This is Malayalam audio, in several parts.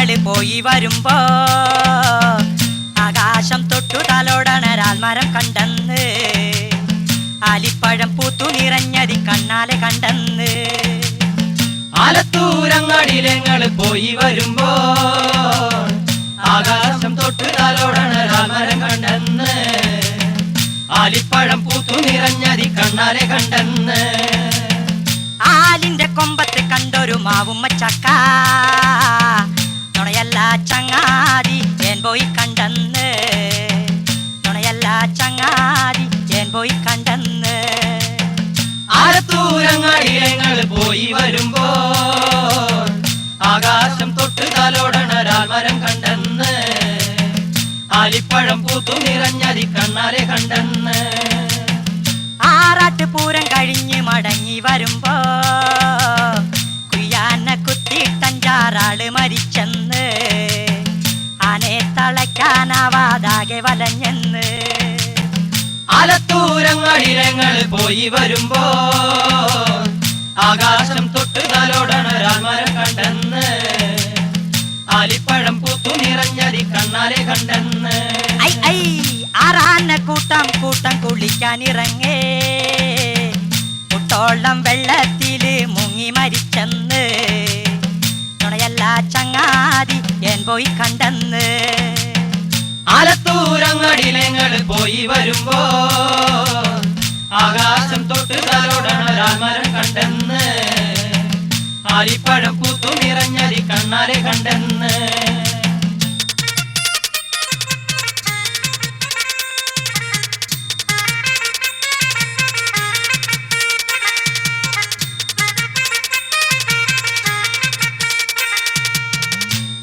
ഞങ്ങള് പോയി വരുമ്പോ ആകാശം തൊട്ടു തലോടണരാൽ മരം കണ്ടെന്ന് ആലിപ്പഴം പൂത്തു നിറഞ്ഞതി കണ്ണാലെ കണ്ടെന്ന് ആലത്തൂരങ്ങാടിയിലെങ്ങള് പോയി വരുമ്പോ ആകാശം തൊട്ടു തലോടണരാൽ മരം കണ്ടെന്ന് ആലിപ്പഴം പൂത്തു നിറഞ്ഞതി കണ്ണാലെ കണ്ടെന്ന് ആലിന്റെ കൊമ്പത്ത് കണ്ടൊരു മാവുമ്മ ചക്ക നുണയല്ല ചങ്ങാതി ഞാൻ പോയി കണ്ടെന്ന് നുണയല്ല ചങ്ങാതി ഞാൻ പോയി കണ്ടെന്ന് ആലത്തൂരങ്ങാടിയിലെങ്ങള് പോയി വരുമ്പോ ആകാശം തൊട്ട് തലോടണരാൽ മരം കണ്ടെന്ന് ആലിപ്പഴം പൂത്തു നിറഞ്ഞതി കണ്ണാലെ കണ്ടെന്ന് ആറാട്ട് പൂരം കഴിഞ്ഞ് മടങ്ങി വരുമ്പോ കുയ്യാന കുത്തിട്ടഞ്ചാറാള് മരിച്ചെന്ന് ആനെ തളയ്ക്കാനാവാതാകെ വലഞ്ഞെന്ന് ആലത്തൂരങ്ങാടിയിലെങ്ങള് പോയി വരുമ്പോ ആകാശം തൊട്ട് തലോടണരാൽ മരം കണ്ടെന്ന് ആലിപ്പഴം പൂത്തു നിറഞ്ഞതി കണ്ണാലെ കണ്ടെന്ന് ആറാന കൂട്ടം കൂട്ടം കുളിക്കാനിറങ്ങേ മുട്ടോളം വെള്ളത്തില് മുങ്ങി മരിച്ചെന്ന് നുണയല്ല ചങ്ങാതി ഞാൻ പോയി കണ്ടെന്ന് ആലത്തൂരങ്ങാടിയിലെങ്ങള് പോയി വരുമ്പോ ആകാശം തൊട്ട് തലോടണരാൽ മരം കണ്ടെന്ന് ആലിപ്പഴം പൂത്തു നിറഞ്ഞതി കണ്ണാലെ കണ്ടെന്ന്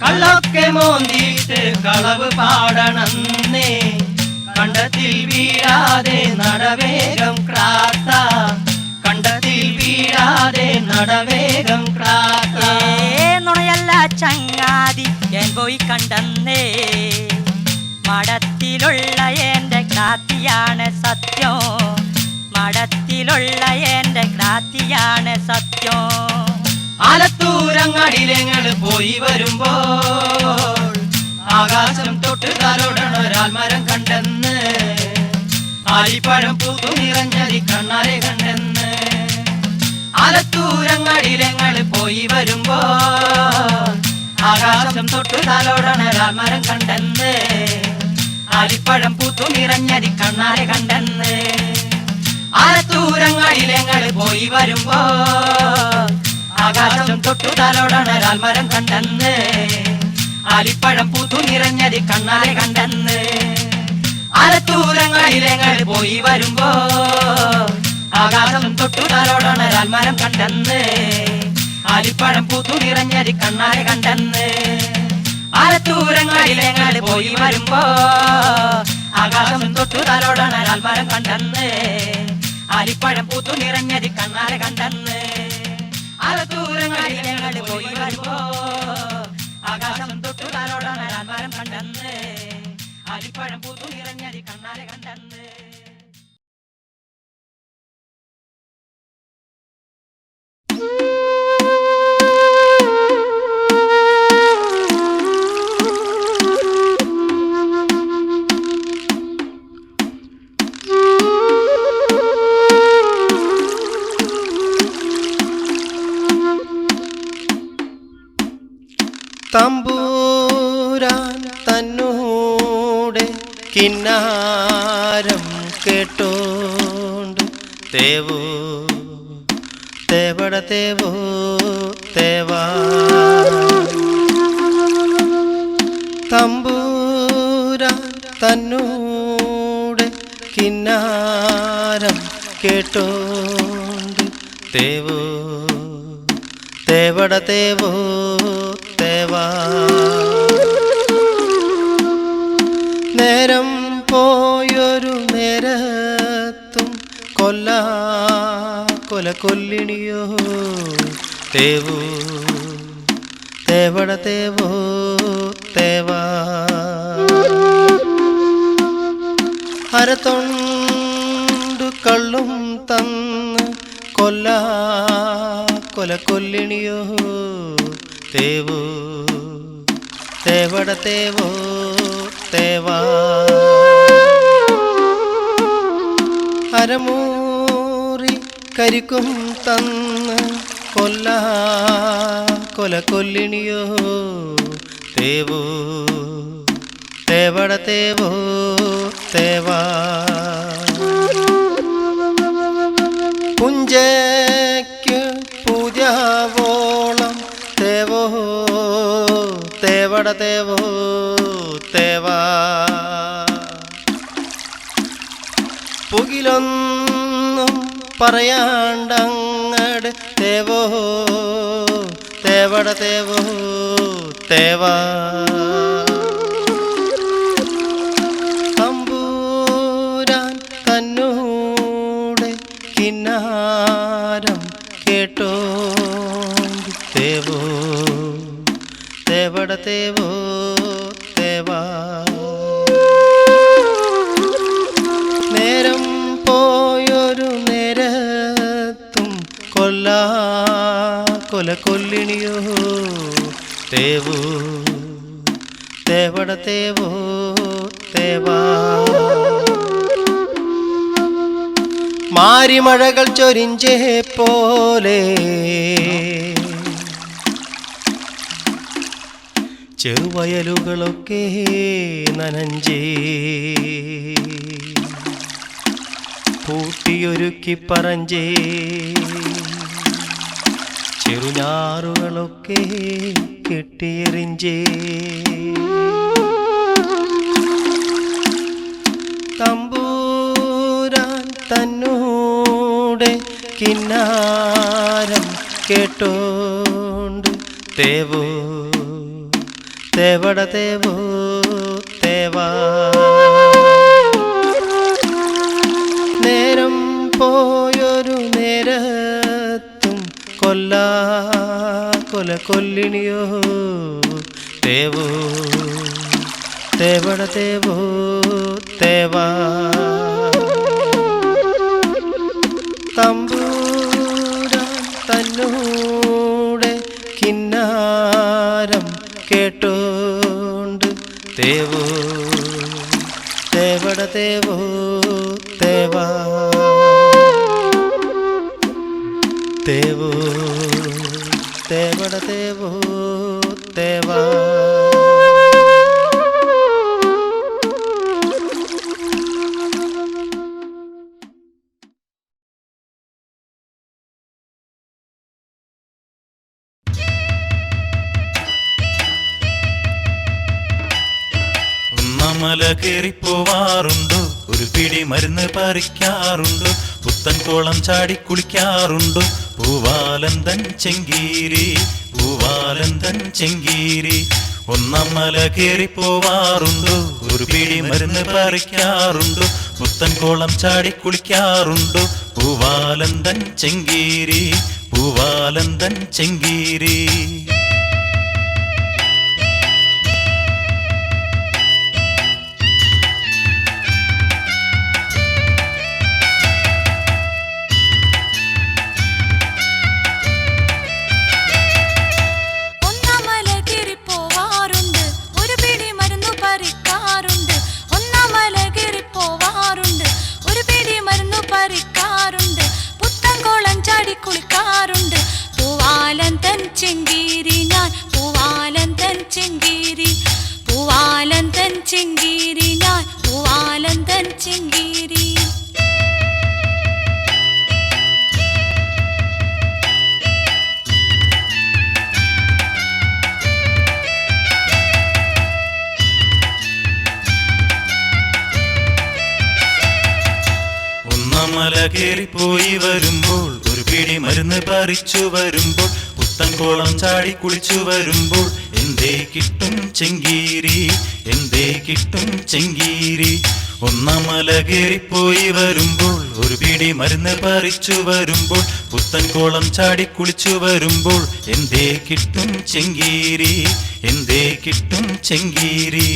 കള്ളൊക്കെ മോന്തിയിട്ട് കളവ് പാടണമെന്നേ കണ്ടത്തിൽ വീഴാതെ നടവേഗം ക്രാത്ത കണ്ടത്തിൽ വീഴാതെ നടവേഗം ക്രാത്ത നുണയല്ല ചങ്ങാതി ഞാൻ പോയി കണ്ടെന്നേ മടത്തിലുള്ള എന്റെ ക്രാത്തിയാണ് സത്യം മടത്തിലുള്ള എന്റെ ക്രാത്തിയാണ് സത്യം ആലത്തൂരങ്ങാടിയിലെങ്ങള് പോയി വരുമ്പോ ആകാശം തൊട്ട് തലോടണൊരാൽ മരം കണ്ടെന്ന് ആലിപ്പഴം പൂത്തു നിറഞ്ഞതി കണ്ണാലെ കണ്ടെന്ന് ആലത്തൂരങ്ങാടിയിലെങ്ങള് പോയി വരുമ്പോ ആകാശം തൊട്ട് തലോടണൊരാൽ മരം കണ്ടെന്ന് ആലിപ്പഴം പൂത്തു നിറഞ്ഞതി കണ്ണാലെ കണ്ടെന്ന് ആലത്തൂരങ്ങാടിയിലെങ്ങള് പോയി വരുമ്പോ ആകാശം തൊട്ടു തലോടണരാൽ മരം കണ്ടെന്ന് ആലിപ്പഴം പൂത്തു നിറഞ്ഞതി കണ്ണാലെ കണ്ടെന്ന് ആലത്തൂരങ്ങാടിയിലെങ്ങള് പോയി വരുമ്പോ ആകാശം തൊട്ടു തലോടണരാൽ മരം കണ്ടെന്ന് ആലിപ്പഴം പൂത്തു നിറഞ്ഞതി കണ്ണാലെ കണ്ടെന്ന് ആലത്തൂരങ്ങാടിയിലെങ്ങള് പോയി വരുമ്പോ ആകാശം തൊട്ടു തലോടണരാൽ മരം കണ്ടെന്ന് ആലിപ്പഴം പൂത്തു നിറഞ്ഞതി കണ്ണാലെ കണ്ടെന്ന് ആലത്തൂരങ്ങാടിയിലെങ്ങള് പോയി വരുമ്പോ ആകാശം തൊട്ടു തലോടണരാൽ മരം കണ്ടെന്ന് ആലിപ്പഴം പൂത്തു നിറഞ്ഞതി കണ്ണാലെ കണ്ടെന്ന് തമ്പൂരാൻ തന്നൂടെ കിന്നാരം കേട്ടോണ്ട് തേവോ തേവട തേവോ തേവാ തമ്പൂരാൻ തന്നൂടെ കിന്നാരം കേട്ടോണ്ട് തേവോ തേവട തേവോ തേവാ നേരം പോയൊരു നേരത്തും കൊല കൊല്ലിണിയോ തേവോ തേവട തേവോ തേവാ അരത്തൊണ്ടു കള്ളും തന്ന് കൊല കൊല്ലിണിയോ തേവോ തേവട തേവോ തേവാ. അരമൂറി കരിക്കും തന്ന് കൊല കൊല്ലിണിയോ തേവോ തേവട തേവോ തേവാ. പുഞ്ചയ്ക്ക് പൂജാവോളം തേവോ തേവട തേവോ തേവാ. പുകിലൊന്നും പറയാണ്ടങ്ങട് തേവോ തേവട തേവോ തേവാ. തമ്പൂരാൻ തന്നൂടെ കിന്നാരം കേട്ടോ തേവോ തേവട തേവോ തേവാ. നേരം പോയൊരു നേരത്തും കൊല കൊല്ലിണിയോ തേവോ തേവട തേവോ തേവാ. മാരിമഴകൾ ചൊരിഞ്ചേ പോലെ ചെറുവയലുകളൊക്കെ നനഞ്ചേ കൂട്ടിയൊരുക്കി പറഞ്ചേ ചെറുഞാറുകളൊക്കെ കെട്ടിയെറിഞ്ചേ. തമ്പൂരാൻ തന്നൂടെ കിന്നാരം കേട്ടോണ്ട് തേവോ തേവട തേവോ തേവാ. നേരം പോയൊരു നേരത്തും കൊല കൊല്ലിണിയോ തേവോ തേവട തേവോ തേവാ. തമ്പൂരാൻ തന്നൂടെ കിന്നാരം കേട്ടോണ്ട് തേവോ തേവട തേവോ തേവാ. തേവോ തേവട തേവോ തേവാ. മല കയറിപ്പോവാറുണ്ടോ ഒരു പിടി മരുന്ന് പറിക്കാറുണ്ടോ പുത്തൻ കോളം ചാടി കുളിക്കാറുണ്ടോ പൂവാലന്തൻ ചെങ്കീരി പൂവാലന്തൻ ചെങ്കീരി. ഒന്നാം മല കയറിപ്പോവാറുണ്ടോ ഒരു പിടി മരുന്ന് പറിക്കാറുണ്ടോ പുത്തൻ കോളം ചാടി കുളിക്കാറുണ്ടോ പൂവാലന്തൻ ചെങ്കീരി പൂവാലന്തൻ ചെങ്കീരി. മല കയറിപ്പോയി വരുമ്പോൾ ഒരു പിടി മരുന്ന് പറിച്ചു വരുമ്പോൾ പുത്തൻ കോളം ചാടി കുളിച്ചു വരുമ്പോൾ എന്തേ കിട്ടും ചെങ്കീരി എന്തേ കിട്ടും ചെങ്കീരി. ഒന്നാം മല കയറിപ്പോയി വരുമ്പോൾ ഒരു പിടി മരുന്ന് പറിച്ചു വരുമ്പോൾ പുത്തൻ കോളം ചാടി കുളിച്ചു വരുമ്പോൾ എന്തേ കിട്ടും ചെങ്കീരി എന്തേ കിട്ടും ചെങ്കീരി.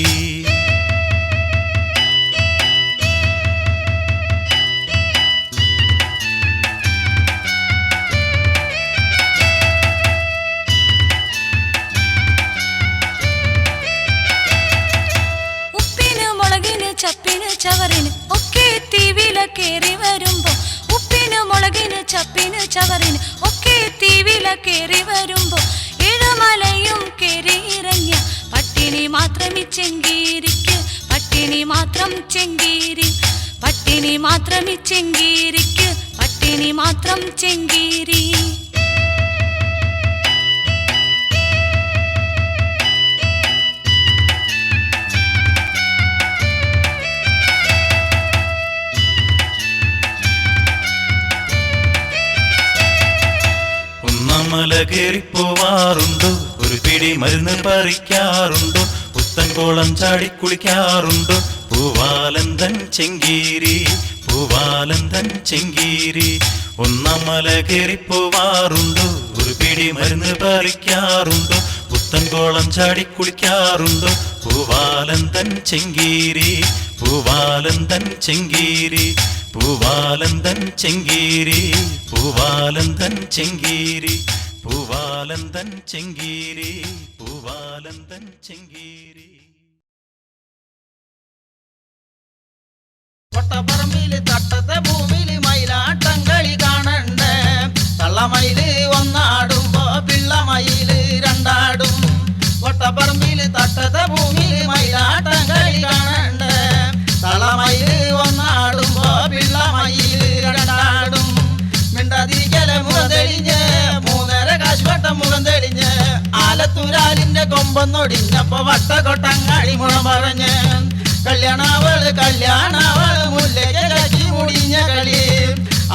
ചപ്പിന് ചവറിന് ഒക്കെ തീവിലക്കേറി വരുമ്പോ ഉപ്പിന് മുളകിന് ചപ്പിന് ചവറിന് ഒക്കെ തീവിലക്കേറി വരുമ്പോ ഏഴുമലയും കേറി ഇറങ്ങിയ പട്ടിണി മാത്രം ചെങ്കീരിക്ക് പട്ടിണി മാത്രം ചെങ്കീരി പട്ടിണി മാത്രം ചെങ്കീരിക്ക് പട്ടിണി മാത്രം ചെങ്കീരി മല കയറിപ്പോവാറുണ്ടോ ഒരു പിടി മരുന്ന് പറിക്കാറുണ്ടോ പുത്തൻകോളം ചാടി കുളിക്കാറുണ്ടോ പൂവാലന്തൻ ചെങ്കീരി പൂവാലന്തൻ ചെങ്കീരി ഒന്നാം മല കയറിപ്പോവാറുണ്ടോ ഒരു പിടി മരുന്ന് പറിക്കാറുണ്ടോ പുത്തൻകോളം ചാടി കുളിക്കാറുണ്ടോ പൂവാലന്തൻ ചെങ്കീരി പൂവാലന്തൻ ചെങ്കീരി പൂവാലന്തൻ ചെങ്കീരി പൂവാലന്തൻ ചെങ്കീരി പൂവാലന്തൻ ചെങ്കീരി പൂവാലന്തൻ ചെങ്കീരി കൊട്ടപ്പറമ്പില് തട്ടത്തെ ഭൂമിയില് മയിലാട്ടം കളി കാണണ്ടേ തള്ളമയില് ഒന്നാടുമ്പോ പിള്ളമയില് രണ്ടാടും കൊട്ടപ്പറമ്പില് തട്ടത്തെ ഭൂമിയില് മയിലാട്ടം കളി കാണണ്ടേ തള്ളമയില് ഒന്നാടുമ്പോ പിള്ളമയില് രണ്ടാടും മിണ്ടാതിരിക്കലെ മുഖം തെളിഞ്ഞ് മൂന്നര കാശുവട്ടം മുഖം തെളിഞ്ഞ് ആലത്തൂരാലിന്റെ കൊമ്പൊന്നൊടിഞ്ഞപ്പോ വട്ടക്കൊട്ടങ്ങാടി മുളം പറഞ്ഞ് കല്യാണാവള് മുല്ലയ്ക്ക് കച്ചി മുടിഞ്ഞ കളി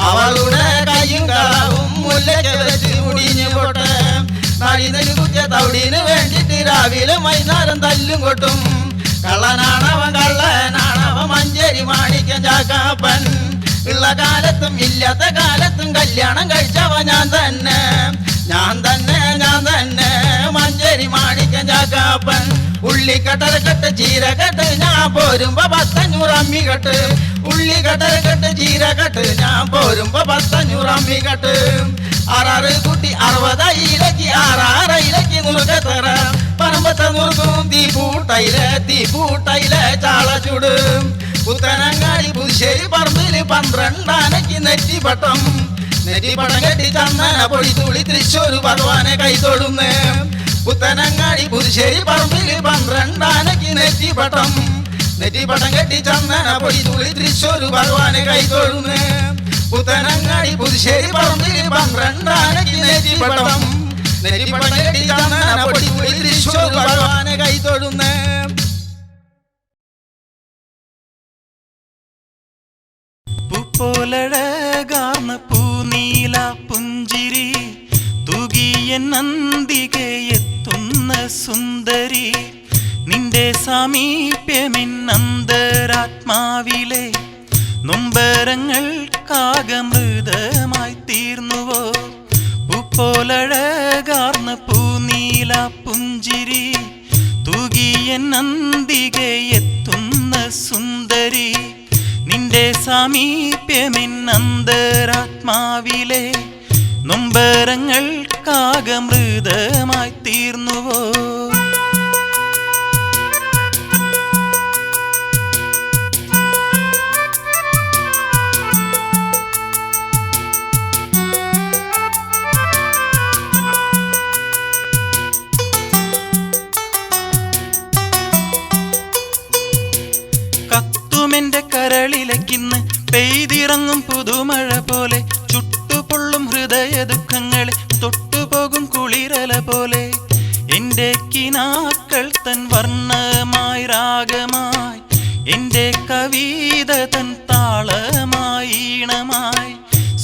അവളുടെ കയ്യും കളവും മുല്ലയ്ക്ക് വെച്ച് മുടിഞ്ഞു പോട്ടെ നടിനൊരു കുറ്റ തൗടിന് വേണ്ടിട്ട് രാവിലെ വൈകുന്നേരം തല്ലും കൊട്ടും കള്ളനാണവൻ മഞ്ചേരി മാണിക്കം ചാക്കാപ്പൻ ഉള്ള കാലത്തും ഇല്ലാത്ത കാലത്തും കല്യാണം കഴിച്ചവ ഞാൻ തന്നെ മഞ്ചേരി മാണിക്കം ചാക്കാപ്പൻ ഉള്ളിക്കട്ടരക്കെട്ട് ചീരക്കെട്ട് ഞാൻ പോരുമ്പോ 500 അമ്മിക്കെട്ട് ഉള്ളിക്കട്ടരക്കെട്ട് ചീരക്കെട്ട് ഞാൻ പോരുമ്പോ 500 അമ്മിക്കെട്ട് 6 കൂട്ടി 60 ഇലക്ക് 6 നുറുക്കത്തറ പറമ്പത്തെ നുറുക്കും തീപ്പൂട്ടയിലെ ചാള ചൂട് പുത്തനങ്ങാടി പുതുശ്ശേരി പറമ്പില് 12 ആനയ്ക്ക് നെറ്റിപ്പട്ടം കെട്ടി ചന്ദന പൊടി തുളി തൃശ്ശൂർ ഭഗവാനെ കൈതൊടുന്ന് പുത്തനങ്ങാടി പുതുശ്ശേരി പറമ്പില് 12 ആനയ്ക്ക് നെറ്റിപ്പട്ടം കെട്ടി ചന്ദന പൊടി തുളി തൃശ്ശൂർ ഭഗവാനെ കൈതൊടുന്ന് പുത്തനങ്ങാടി പുതുശ്ശേരി പറമ്പില് 12 ആനയ്ക്ക് നെറ്റിപ്പട്ടം കെട്ടി ചന്ദന പൊടി തുളി തൃശ്ശൂർ ഭഗവാനെ കൈതൊടുന്ന് പൂപ്പോലഴകാർന്ന പൂനീല പുഞ്ചിരി തൂകിയ നന്ദികെ എത്തുന്ന സുന്ദരി നിന്റെ സാമീപ്യമെന്നന്തരാത്മാവിലെ നൊമ്പരങ്ങൾക്കാകമൃതമായി തീർന്നുവോ പൂപ്പോലഴകാർന്ന പൂനീല പുഞ്ചിരി തൂകിയ നന്ദികെ എത്തുന്ന സുന്ദരി നിന്റെ സാമീപ്യമെന്നന്തരാത്മാവിലെ നൊമ്പരങ്ങൾക്കാകമൃതമായി തീർന്നുവോ കത്തുമെന്റെ കരളിലേക്കിന്ന് പെയ്തിറങ്ങും പുതുമഴ പോലെ ചുട്ടുപൊള്ളും ഹൃദയ ദുഃഖങ്ങളെ തൊട്ടുപോകും കുളിരല പോലെ എന്റെ കിനാക്കൾ തൻ വർണ്ണമായി രാഗമായി എന്റെ കവിത തൻ താളമായി ഈണമായി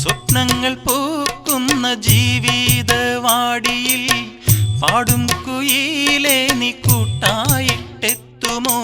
സ്വപ്നങ്ങൾ പൂക്കുന്ന ജീവിതവാടിയിൽ പാടും കുയിലേ നീ കൂട്ടായിട്ടെത്തുമോ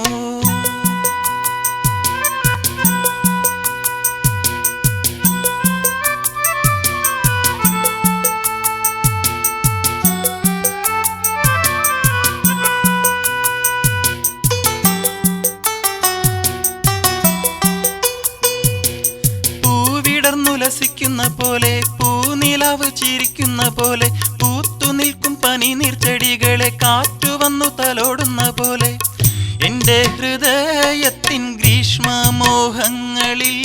ഉല്ലസിക്കുന്ന പോലെ പൂനിലാവ് ചിരിക്കുന്ന പോലെ പൂത്തു നിൽക്കും പനിനീർ ചെടികളെ കാറ്റു വന്നു തലോടുന്ന പോലെ എന്റെ ഹൃദയത്തിൻ ഗ്രീഷ്മമോഹങ്ങളിൽ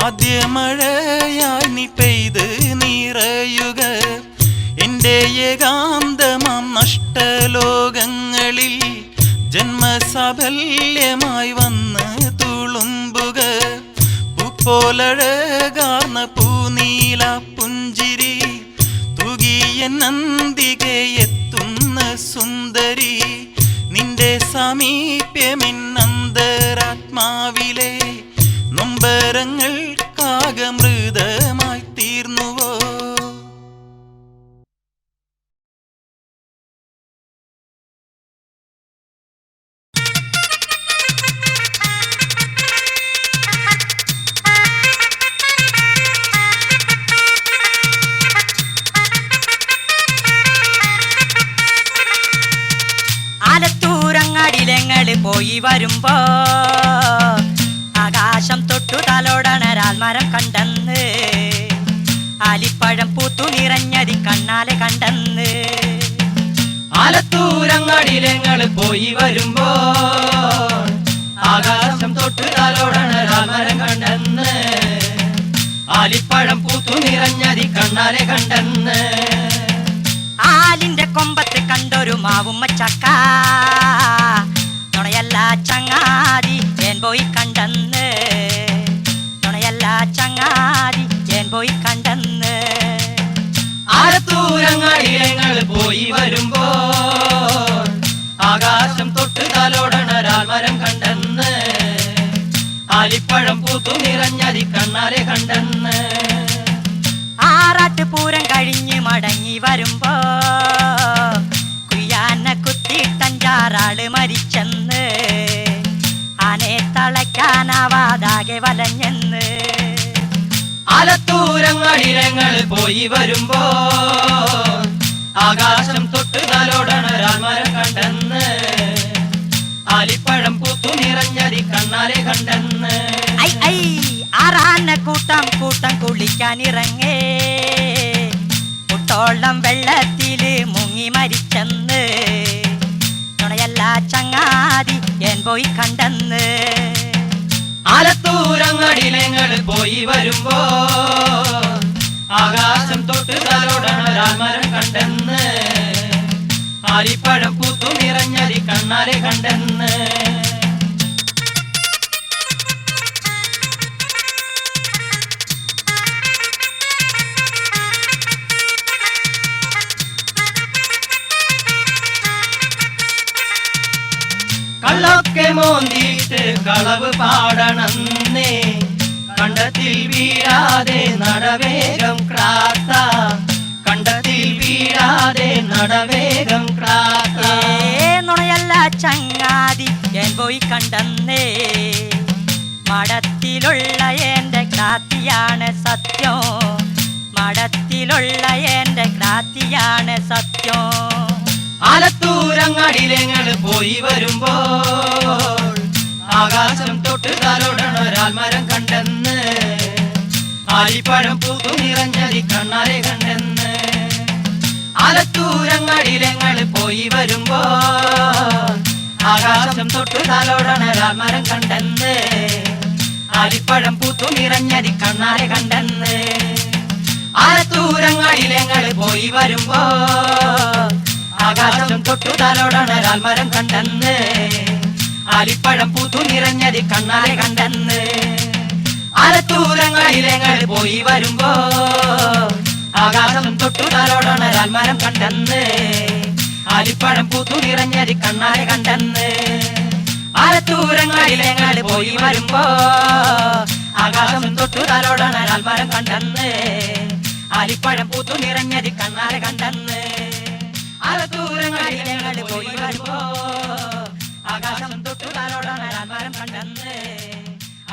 ആദ്യ മഴയായി നീ പെയ്ത് നിറയുക. എന്റെ ഏകാന്തമാം നഷ്ടലോകങ്ങളിൽ ജന്മസാഫല്യമായി വന്ന് തുളുമ്പുക. പൂപ്പോലഴകാർന്ന പൂനീല പുഞ്ചിരി തൂകിയ നന്ദികെ എത്തുന്ന സുന്ദരി, നിന്റെ സാമീപ്യമെന്നന്തരാത്മാവിലെ നൊമ്പരങ്ങൾക്കാകമൃതമായി തീർന്നുവോ? ആലത്തൂരങ്ങാടിലങ്ങള് പോയി വരുമ്പോ ആകാശം തൊട്ടു തലോടണരാൽ മരം കണ്ടെന്ന്, ആലിപ്പഴം പൂത്തു നിറഞ്ഞതി കണ്ണാലെ കണ്ടെന്ന്. ആലത്തൂരങ്ങാടിലങ്ങള് പോയി വരുമ്പോ ആകാശം തൊട്ടു തലോടണരാൽ മരം കണ്ടെന്ന്, ആലിപ്പഴം പൂത്തു നിറഞ്ഞതി കണ്ണാലെ കണ്ടെന്ന്. ആലിന്റെ കൊമ്പത്ത് കണ്ടൊരു മാവുമ്മ ചക്ക, നുണയല്ല ചങ്ങാതി ഏൻ പോയി കണ്ടെന്ന്, നുണയല്ല ചങ്ങാതി ഏൻ പോയി കണ്ടെന്ന്. ആലത്തൂരങ്ങാടിലങ്ങള് പോയി വരുമ്പോ ആകാശം തൊട്ട് തലോടണരാൽ മരം കണ്ടെന്ന്, ആലിപ്പഴം പൂത്തു നിറഞ്ഞതി കണ്ണാലെ കണ്ടെന്ന്. ആറാട്ട് പൂരം കഴിഞ്ഞ് മടങ്ങി വരുമ്പോ കുയ്യാനെ കുത്തിട്ടഞ്ചാറാള് മരിച്ചെന്ന്, ആനെ തളയ്ക്കാനാവാതാകെ വലഞ്ഞെന്ന്. ആലത്തൂരങ്ങാടിലങ്ങള് പോയി വരുമ്പോ ആകാശം തൊട്ട് തലോടണരാൽ മരം കണ്ടെന്ന്, ആലിപ്പഴം പൂത്തു നിറഞ്ഞതി കണ്ണാലെ കണ്ടെന്ന്. ഐ ഐ ആറാന കൂട്ടം കൂട്ടം കുളിക്കാനിറങ്ങേ, കുട്ടോളം വെള്ളത്തില് മുങ്ങി മരിച്ചെന്ന്, നുണയല്ല ചങ്ങാതി ഏൻ പോയി കണ്ടെന്ന്. ആലത്തൂരങ്ങാടിലങ്ങള് പോയി വരുമ്പോ ആകാശം തൊട്ട് തലോടണരാൽ മരം കണ്ടെന്ന്, ആലിപ്പഴം പൂത്തു നിറഞ്ഞതി കണ്ണാലെ കണ്ടെന്ന്. കള്ളൊക്കെ മോന്തിയിട്ട് കളവ് പാടണമെന്നേ, കണ്ടത്തിൽ വീഴാതെ നടവേഗം ക്രാത്ത, കണ്ടത്തിൽ വീഴാതെ നടവേഗം ക്രാത്ത. നുണയല്ല ചങ്ങാതി ഏൻ പോയി കണ്ടെന്നേ, മടത്തിലുള്ള എന്റെ ക്രാത്തിയാണ് സത്യം, മടത്തിലുള്ള എന്റെ ക്രാത്തിയാണ് സത്യം. ആലത്തൂരങ്ങാടിലങ്ങള് പോയി വരുമ്പോ ആകാശം തൊട്ട് തലോടണൊരാൽ മരം കണ്ടെന്ന്, ആലിപ്പഴം പൂത്തു നിറഞ്ഞതി കണ്ണാലെ കണ്ടെന്ന്. ആലത്തൂരങ്ങാടിലങ്ങള് പോയി വരുമ്പോ ആകാശം തൊട്ട് തലോടണൊരാൽ മരം കണ്ടെന്ന്, ആലിപ്പഴം പൂത്തു നിറഞ്ഞതി കണ്ണാലെ കണ്ടെന്ന്. ആലത്തൂരങ്ങാടിലങ്ങള് പോയി വരുമ്പോ ആകാശം തൊട്ടു തലോടണരാൽ മരം കണ്ടെന്ന്, ആലിപ്പഴം പൂത്തു നിറഞ്ഞതി കണ്ണാലെ കണ്ടെന്ന്. ആലത്തൂരങ്ങാടിലങ്ങള് പോയി വരുമ്പോ ആകാശം തൊട്ടു തലോടണരാൽ മരം കണ്ടെന്ന്, ആലിപ്പഴം പൂത്തു നിറഞ്ഞതി കണ്ണാലെ കണ്ടെന്ന്. ആലത്തൂരങ്ങാടിലങ്ങള് പോയി വരുമ്പോ ആകാശം തൊട്ടു തലോടണരാൽ മരം കണ്ടെന്ന്, ആലിപ്പഴം പൂത്തു നിറഞ്ഞതി കണ്ണാലെ കണ്ടെന്ന്. ആലത്തൂരങ്ങാടിലങ്ങള് പോയി വരുമ്പോ ആകാശം തൊട്ടു തലോടണരാൽ മരം കണ്ടെന്ന്,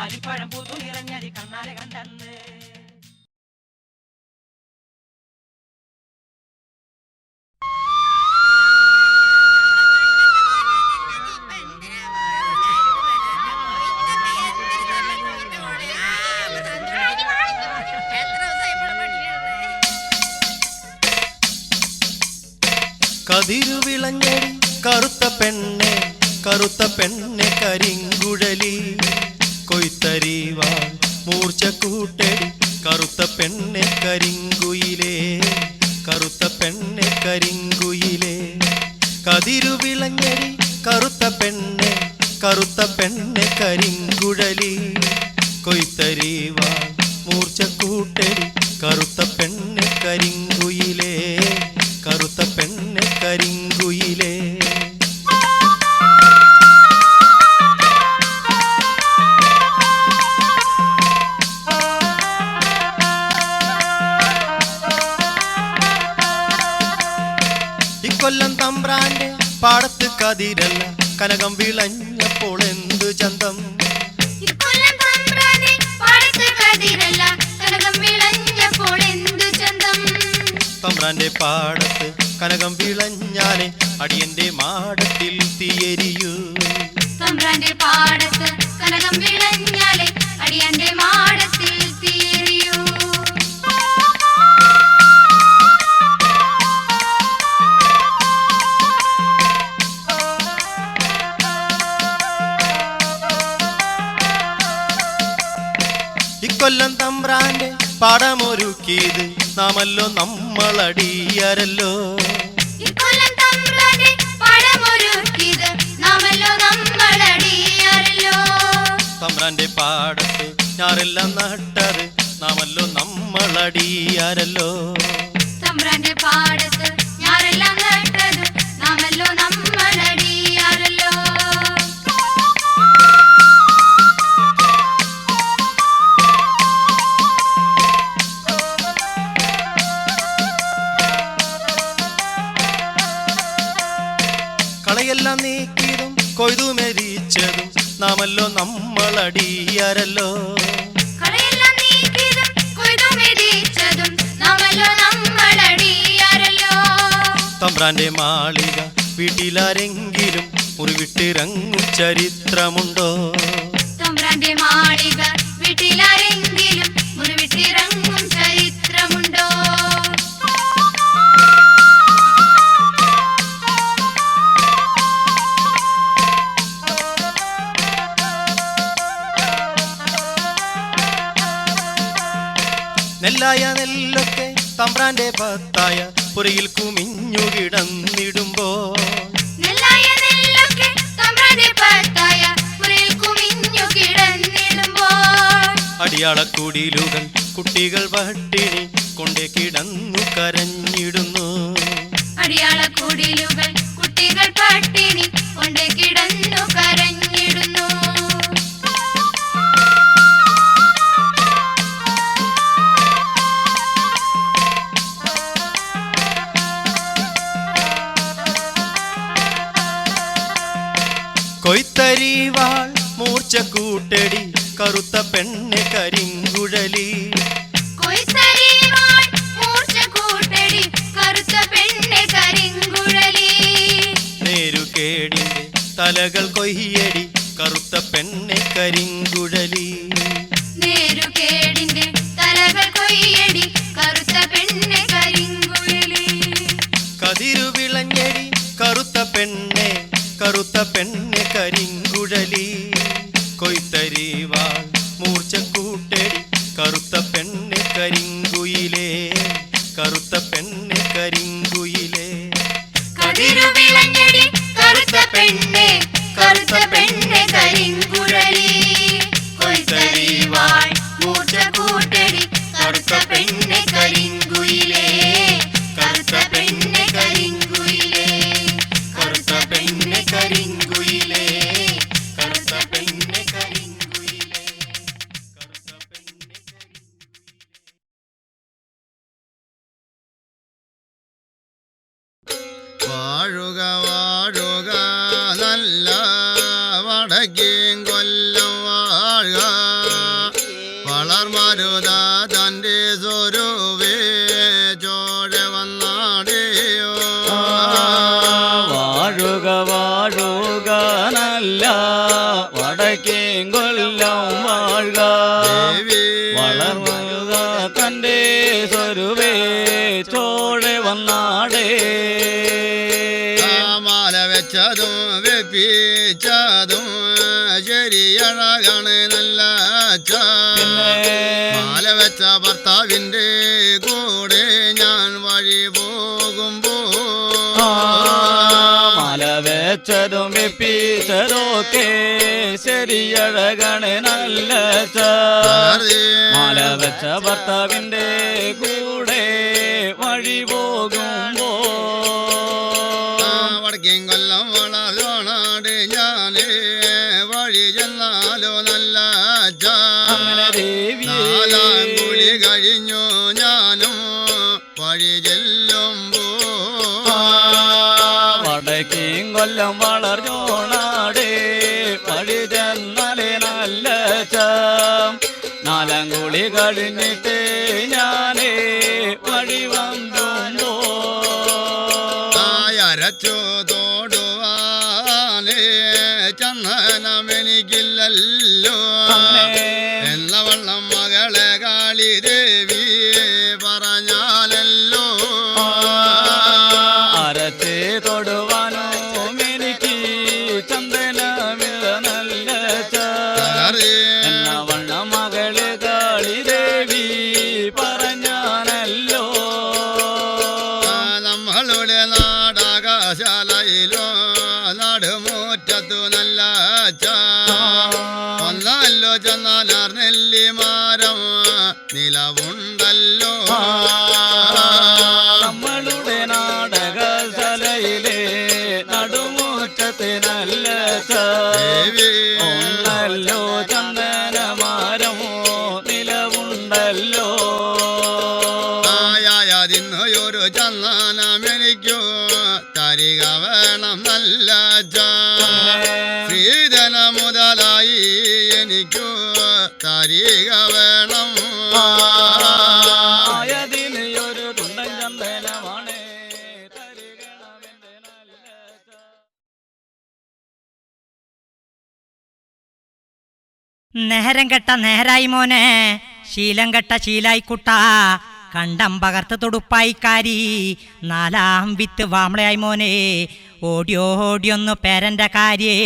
ആലിപ്പഴം പൂത്തു നിറഞ്ഞതി കണ്ണാലെ കണ്ടെന്ന്. കതിരുവിളഞ്ഞടി കറുത്ത പെണ്ണെ കറുത്ത പെണ്ണെ കരിങ്കുഴലി കൊയ്ത്തരിവാൾ മൂർച്ച കൂട്ടടി കറുത്ത പെണ്ണെ കരിങ്കുയിലേ കറുത്ത പെണ്ണെ കരിങ്കുയിലേ കതിരുവിളഞ്ഞടി കറുത്ത പെണ്ണെ കരിങ്കുഴലി കൊയ്ത്തരിവാൾ മൂർച്ച കൂട്ടടി കറുത്ത പെണ്ണെ കരിങ്കുയിലേ കറുത്ത പെണ്ണെ കരിങ്കുയിലേ ഇക്കൊല്ലം തമ്പ്രാന്റെ പാടത്ത് കതിരല്ല കനകം വിളഞ്ഞപ്പോൾ എന്തു ചന്തം തമ്പ്രാന്റെ പാടത്ത് കനകം വിളഞ്ഞാലെ അടിയന്റെ മാടത്തിൽ തീയരിയൂ തമ്പ്രാന്റെ പാടത്ത് കനകം വിളഞ്ഞാലെ അടിയന്റെ മാടത്തിൽ തീയരിയൂ ഇക്കൊല്ലം തമ്പ്രാന്റെ പാടമൊരുക്കിയത് നാമല്ലോ നമ്മളടിയാരല്ലോ ഇക്കൊല്ലം തമ്പ്രാന്റെ പാടമൊരുക്കിയത് നാമല്ലോ നമ്മളടിയാരല്ലോ തമ്പ്രാന്റെ പാടത്ത് ഞാറെല്ലാം നട്ടത് നാമല്ലോ നമ്മളടിയാരല്ലോ തമ്പ്രാന്റെ പാടത്ത് ഞാറെല്ലാം നട്ടത് നാമല്ലോ നമ്മളടിയാരല്ലോ കളയെല്ലാം നീക്കിയതും കൊയ്തു മെരിച്ചതും നാമല്ലോ നമ്മളടിയാരല്ലോ കളയെല്ലാം നീക്കിയതും കൊയ്തു മെതിച്ചതും നാമല്ലോ നമ്മളടിയാരല്ലോ തമ്പ്രാന്റെ മാളിക വീട്ടിലാരെങ്കിലും മുറിവിട്ടിറങ്ങും ചരിത്രമുണ്ടോ തമ്പ്രാന്റെ മാളിക വീട്ടിലാരെങ്കിലും മുറിവിട്ടിറങ്ങും ചരിത്രമുണ്ടോ നെല്ലായ നെല്ലൊക്കെ തമ്പ്രാന്റെ പത്തായ പുരയിൽ കുമിഞ്ഞു കിടന്നിടുമ്പോ നെല്ലായ നെല്ലൊക്കെ തമ്പ്രാന്റെ പത്തായ പുരയിൽ കുമിഞ്ഞു കിടന്നിടുമ്പോൾ അടിയാളക്കുടിലുകൾ കുട്ടികൾ പട്ടിണി കൊണ്ടേ കിടന്നു കരഞ്ഞിടുന്നു അടിയാളക്കുടിലുകൾ കുട്ടികൾ പട്ടിണി കൊണ്ട് കിടന്നു കരഞ്ഞിടുന്നു കൊയ്ത്തരിവാൾ മൂർച്ച കൂട്ടടി കറുത്ത പെണ്ണെ കരിങ്കുഴലി കൊയ്ത്തരിവാൾ മൂർച്ച കൂട്ടടി കറുത്ത പെണ്ണെ കരിങ്കുഴലി നേരുകേടിന്റെ തലകൾ കൊയ്യടി കറുത്ത പെണ്ണെ കരിങ്കുഴലി നേരുകേടിന്റെ തലകൾ കൊയ്യടി കറുത്ത പെണ്ണെ കരിങ്കുഴലി കതിരുവിളഞ്ഞടി കറുത്ത പെണ്ണെ കരിങ്കുഴലി കൊയ്ത്തരിവാൾ മൂർച്ച കൂട്ടടി കറുത്ത പെണ്ണെ കരിങ്കുയിലേ കറുത്ത പെണ്ണെ കരിങ്കുയിലേ കതിരുവിളഞ്ഞടി കറുത്ത പെണ്ണെ കരിങ്കുഴലി കൊയ്ത്തരിവാൾ മൂർച്ച കൂട്ടടി കറുത്ത പെണ്ണെ കരിങ്കുയിലേ കറുത്ത പെണ്ണെ കരിങ്കുയിലേ കറുത്ത പെണ്ണെ കരിങ്കുയിലേ കറുത്ത പെണ്ണെ കരിങ്കുയിലേ കറുത്ത പെണ്ണെ വാഴുക വാഴുക നല്ല വടക്കേം കൊല്ലം വാഴുക വളർമരുത തൻ്റെ സ്വരൂപേ ചോഴ വന്നാടെയോ വാഴുക വാഴുക നല്ല വടക്കേം കൊല്ലം വാഴുക വളർമുക തൻ്റെ സ്വരൂപേ ചോഴ വന്നാടേ മാല വെച്ചതും വെപ്പിച്ചതും ശരിയഴകാണ് നല്ല മാല വെച്ച ഭർത്താവിൻ്റെ കൂടെ ഞാൻ വഴി പോകുമ്പോ മാല വെച്ചതും വെപ്പിച്ചതൊക്കെ ശരിയഴകാണ് നല്ല മാല വെച്ച ഭർത്താവിൻ്റെ കൂടെ വഴി പോകുമ്പോ വടക്കേം കൊല്ലം വളരോണാട് ഞാനേ വഴി ചെന്നാലോ നല്ല നാലാം കുളി കഴിഞ്ഞു ഞാനും വഴി ചെല്ലുമ്പോ വടക്കേം കൊല്ലം വളർന്നോണാട് വഴി ചെന്നാലേ നല്ല നാലാം കുളി കഴിഞ്ഞിട്ട് ഞാനേ വഴി വന്നു അരച്ചു തോടുവാനേ ചന്ദനമെനിക്കില്ലല്ലോ എന്ന വണ്ണം മകളെ കാളി ദേവി പറഞ്ഞാലല്ലോ അരച്ച് തൊടുവാനും എനിക്ക് ചന്ദനമില്ല നല്ല എന്ന വണ്ണം മകള് കാളി ദേവി പറഞ്ഞാനല്ലോ നമ്മളുടെ നാടകശാലയിലോ നടുമുറ്റത്തു നല്ല ഒന്നല്ലോ ചെന്നാലാർ നെല്ലിമാരം നിലവുണ്ടല്ലോ നമ്മളുടെ നാടകശാലയിലെ നടുമുറ്റത്ത് നല്ല ഒന്നല്ലോ ചന്ദനമാരമോ നിലവുണ്ടല്ലോ ആയാതിന്നൊരു ചന്ദനമെനിക്കോ തരിക വേണം നല്ല ശ്രീധന മുതലായി എനിക്കോ തരിക വേണം ആയതിന് ഒരു തുണ്ടൻ ചന്ദനമാണ് തരികണമെന്റെ നല്ല നേരം കെട്ട നേരായി മോനെ, ശീലം കെട്ട ശീലായി കുട്ട, കണ്ടം പകർത്ത് തുടുപ്പായിക്കാരി, നാലാം വിത്ത് വാമളയായി മോനെ, ഓടിയോടിയൊന്നു പേരന്റെ കാര്യേ.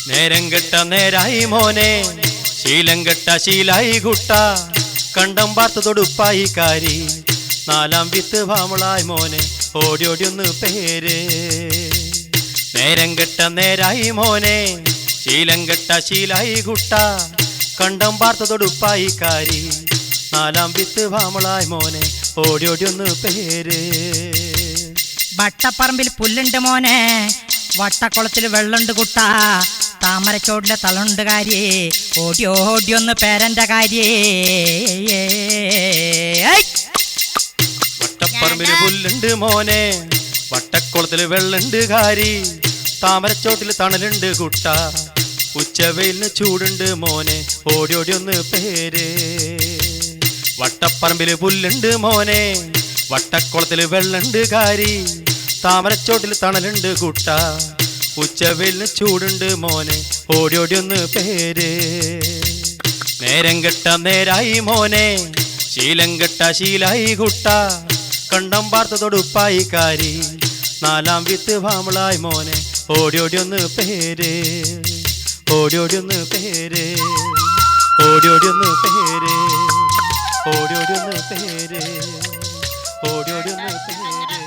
നേരം കെട്ട നേരായി മോനെ, ശീലം കെട്ട ശീലായി കുട്ട, കണ്ടം പാർത്ത് തൊടുപ്പായി കാരി, നാലാം വിത്ത് വാമളായി മോനെ, ഓടി ഓടി ഒന്ന് പേര്. നേരം കെട്ട നേരായി മോനെ, ശീലം കെട്ട ശീലായി കുട്ട, കണ്ടം പാർത്ത് തൊടുപ്പായി കാരി, നാലാം വിത്ത് വാമളായി മോനെ, ഓടി ഓടി ഒന്ന് പേര്. വട്ടപ്പറമ്പിൽ പുല്ലുണ്ട് മോനെ, വട്ടക്കുളത്തിൽ വെള്ളമുണ്ട് കുട്ട, താമരച്ചോടിന്റെ തളുണ്ട് കാര്യേ, ഓടി ഓടിയൊന്ന് പേരന്റെ കാര്യേ. വട്ടപ്പറമ്പില് പുല്ലുണ്ട് മോനെ, വട്ടക്കുളത്തില് വെള്ളുണ്ട് കാരി, താമരച്ചോട്ടിൽ തണലുണ്ട് കുട്ട, ഉച്ചവെയിലിന് ചൂടുണ്ട് മോനെ, ഓടി ഓടി ഒന്ന് പേര്. വട്ടപ്പറമ്പില് പുല്ലുണ്ട് മോനെ, വട്ടക്കുളത്തില് വെള്ളുണ്ട് കാരി, താമരച്ചോട്ടിൽ തണലുണ്ട് കുട്ട, ഉച്ചവെയിലിന് ചൂടുണ്ട് മോനെ, ഓടി ഓടി ഒന്ന് പേര്. നേരം കെട്ട നേരായി മോനെ, ശീലം കെട്ട ശീലായി കുട്ട, കണ്ടം പാർത്ത് തൊടുപ്പായി കാരി, നാലാം വിത്ത് വാമളായി മോനെ, ഓടി ഓടി ഒന്ന് പേര്. ഓടി ഓടി ഒന്ന് പേര്. ഓടി ഓടി ഒന്ന് പേര്. ഓടി ഓടി ഒന്ന് പേര്. ഓടി ഓടി ഒന്ന് പേര്.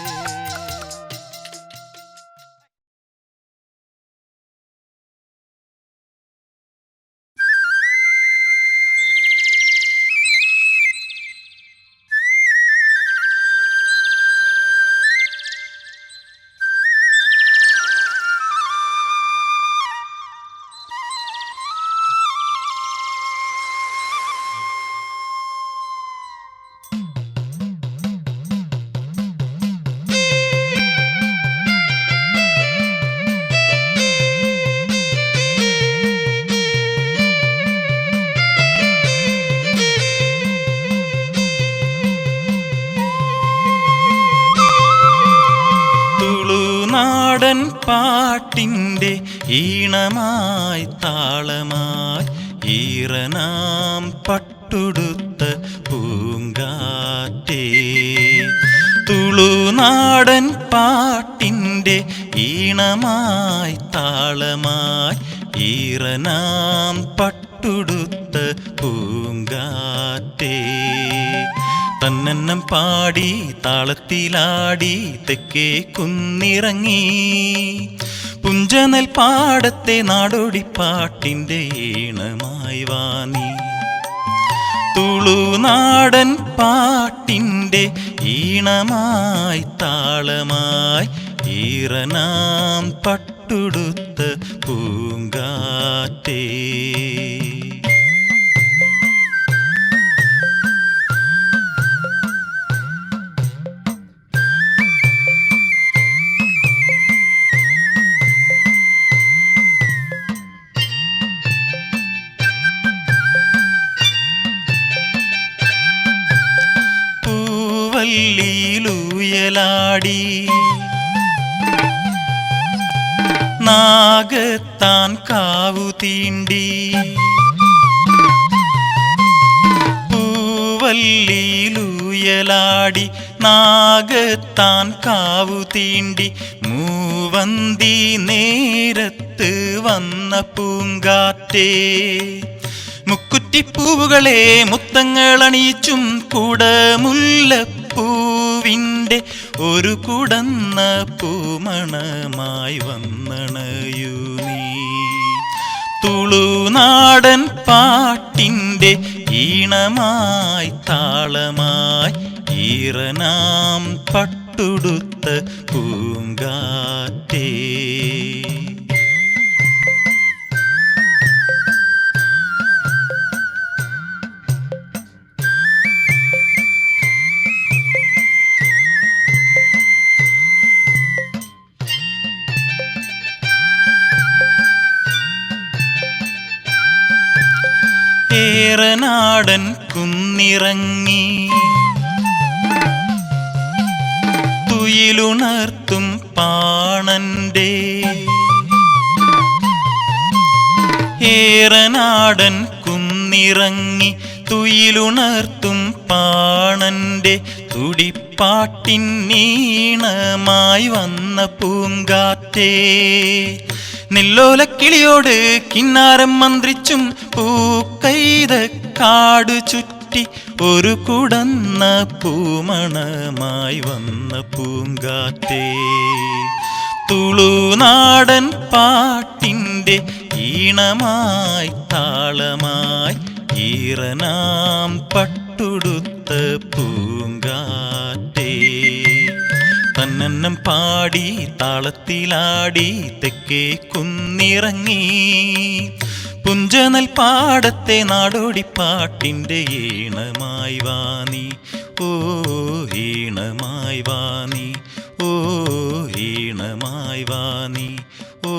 പാട്ടിൻ്റെ ഈണമായി താളമായി ഈറനാം പട്ടുടുത്ത പൂങ്കാറ്റേ. തുളുനാടൻ പാട്ടിൻ്റെ ഈണമായി താളമായി ഈറനാം പട്ടുടുത്ത പൂങ്കാറ്റേ. തന്നന്നം പാടി താളത്തിലാടി തെക്കേ കുന്നിറങ്ങി പുഞ്ചനൽ പാടത്തെ നാടോടിപ്പാട്ടിൻ്റെ ഈണമായി വാനി. തുളുനാടൻ പാട്ടിൻ്റെ ഈണമായി താളമായി ഈറനാം പട്ടുടുത്ത പൂങ്കാറ്റേ. പൂവല്ലിയിലൂയലാടി നാഗത്താൻ കാവു തീണ്ടി. പൂവല്ലിയിലൂയലാടി നാഗത്താൻ കാവു തീണ്ടി മൂവന്തി നേരത്ത് വന്ന പൂങ്കാറ്റേ. മുക്കുറ്റിപ്പൂവുകളെ മുത്തങ്ങളണിയിച്ചും കുടമുല്ലപ്പൂവിൻ്റെ ഒരു കുടന്ന പൂമണമായി വന്നണയൂ നീ. തുളുനാടൻ പാട്ടിൻ്റെ ഈണമായി താളമായി ഈറനാം പട്ടുടുത്ത പൂങ്കാറ്റേ. ഏറനാടൻ കുന്നിറങ്ങി തുയിലുണർത്തും പാണന്റെ. ഏറനാടൻ കുന്നിറങ്ങി തുയിലുണർത്തും പാണന്റെ തുടിപ്പാട്ടിനീണമായി വന്ന പൂങ്കാറ്റേ. നെല്ലോലക്കിളിയോട് കിന്നാരം മന്ത്രിച്ചും പൂക്കൈത കാടു ചുറ്റി ഒരു കുടന്ന പൂമണമായി വന്ന പൂങ്കാറ്റേ. തുളുനാടൻ പാട്ടിൻ്റെ ഈണമായി താളമായി ഈറനാം പട്ടുടുത്ത പൂങ്കാറ്റേ. തന്നന്നം പാടി താളത്തിലാടി തെക്കേ കുന്നിറങ്ങി പുഞ്ചനൽ പാടത്തെ നാടോടിപ്പാട്ടിൻ്റെ ഈണമായി വാനി. ഓ ഈണമായി വാനി, ഓ ഈണമായി വാനി, ഓ